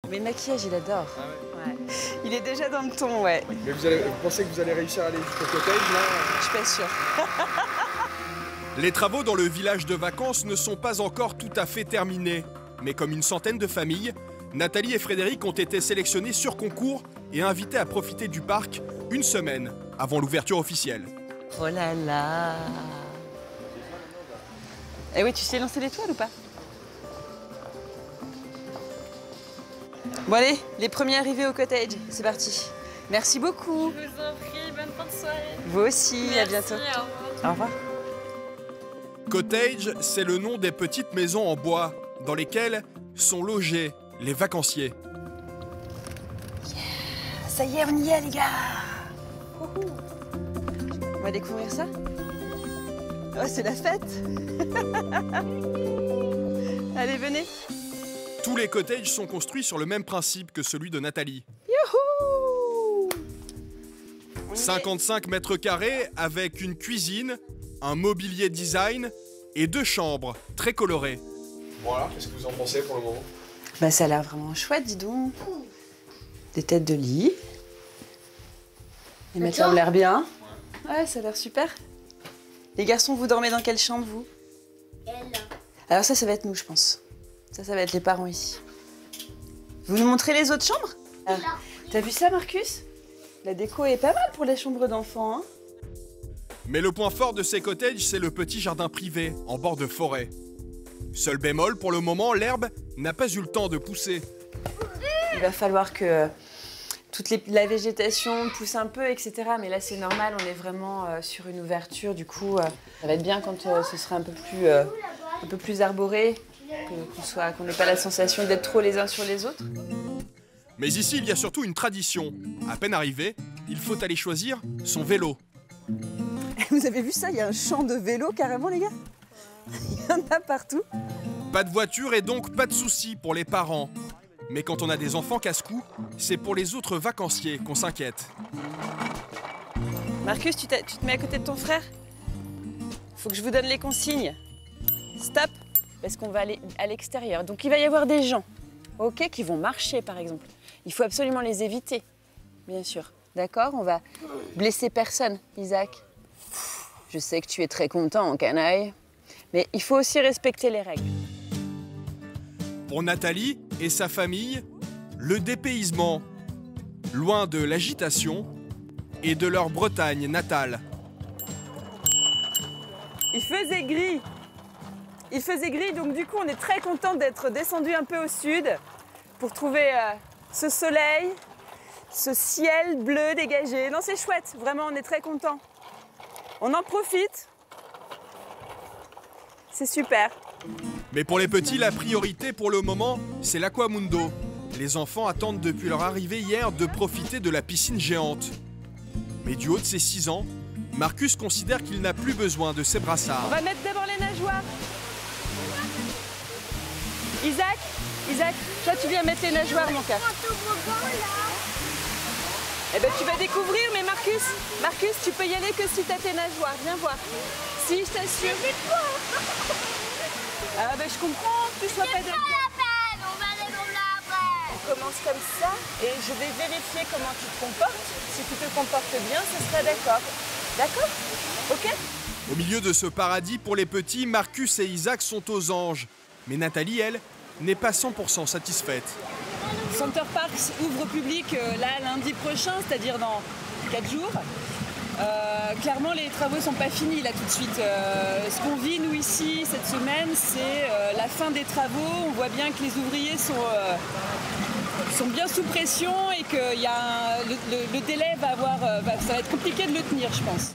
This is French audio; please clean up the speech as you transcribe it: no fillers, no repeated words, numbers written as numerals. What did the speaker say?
Mais le maquillage, il adore. Ah ouais. Ouais. Il est déjà dans le ton, ouais. Mais vous pensez que vous allez réussir à aller jusqu'au cottage là? Je suis pas sûre. Les travaux dans le village de vacances ne sont pas encore tout à fait terminés. Mais comme une centaine de familles, Nathalie et Frédéric ont été sélectionnés sur concours et invités à profiter du parc une semaine avant l'ouverture officielle. Oh là là. Eh oui, tu sais lancer l'étoile ou pas? Bon allez, les premiers arrivés au cottage, c'est parti. Merci beaucoup. Je vous en prie, bonne fin de soirée. Vous aussi, Merci, à bientôt. Au revoir. Au revoir. Cottage, c'est le nom des petites maisons en bois dans lesquelles sont logés les vacanciers. Ça y est, on y est les gars. Wouhou. On va découvrir ça. Oh, c'est la fête. Allez, venez. Tous les cottages sont construits sur le même principe que celui de Nathalie. Youhou. 55 mètres carrés avec une cuisine, un mobilier design et 2 chambres très colorées. Voilà, qu'est-ce que vous en pensez pour le moment? Bah, ça a l'air vraiment chouette, dis donc. Des têtes de lit. Les matelas ont l'air bien. Ouais, ça a l'air super. Les garçons, vous dormez dans quelle chambre, vous? Alors ça va être nous, je pense. Ça va être les parents ici. Vous nous montrez les autres chambres? T'as vu ça, Marcus? La déco est pas mal pour les chambres d'enfants, hein? Mais le point fort de ces cottages, c'est le petit jardin privé en bord de forêt. Seul bémol, pour le moment, l'herbe n'a pas eu le temps de pousser. Il va falloir que la végétation pousse un peu, etc. Mais là, c'est normal, on est vraiment sur une ouverture. Du coup, ça va être bien quand ce sera un peu plus arboré, qu'on n'ait pas la sensation d'être trop les uns sur les autres. Mais ici, il y a surtout une tradition. À peine arrivé, il faut aller choisir son vélo. Vous avez vu ça? Il y a un champ de vélo carrément, les gars. Il y en a partout. Pas de voiture et donc pas de soucis pour les parents. Mais quand on a des enfants casse-cou, c'est pour les autres vacanciers qu'on s'inquiète. Marcus, tu te mets à côté de ton frère? Faut que je vous donne les consignes. Stop, parce qu'on va aller à l'extérieur. Donc il va y avoir des gens, ok, qui vont marcher par exemple. Il faut absolument les éviter, bien sûr. D'accord? On va blesser personne, Isaac. Je sais que tu es très content, canaille. Mais il faut aussi respecter les règles. Pour Nathalie et sa famille, le dépaysement, loin de l'agitation et de leur Bretagne natale. Il faisait gris. Il faisait gris, donc du coup, on est très content d'être descendu un peu au sud pour trouver ce soleil, ce ciel bleu dégagé. Non, c'est chouette, vraiment, on est très content. On en profite. C'est super. Mais pour les petits, la priorité pour le moment, c'est l'Aquamundo. Les enfants attendent depuis leur arrivée hier de profiter de la piscine géante. Mais du haut de ses 6 ans, Marcus considère qu'il n'a plus besoin de ses brassards. On va mettre d'abord les nageoires. Isaac, toi tu viens mettre les nageoires, mon cœur. Eh ben tu vas découvrir, mais Marcus, tu peux y aller que si t'as tes nageoires. Viens voir. Si, je t'assure. Ah ben je comprends, tu sois pas d'accord. On commence comme ça et je vais vérifier comment tu te comportes. Si tu te comportes bien, ce serait d'accord. D'accord? Ok? Au milieu de ce paradis pour les petits, Marcus et Isaac sont aux anges. Mais Nathalie, elle, n'est pas 100% satisfaite. Center Parks ouvre au public là lundi prochain, c'est-à-dire dans 4 jours. Clairement, les travaux ne sont pas finis là tout de suite. Ce qu'on vit nous ici cette semaine, c'est la fin des travaux. On voit bien que les ouvriers sont bien sous pression et que le délai ça va être compliqué de le tenir, je pense.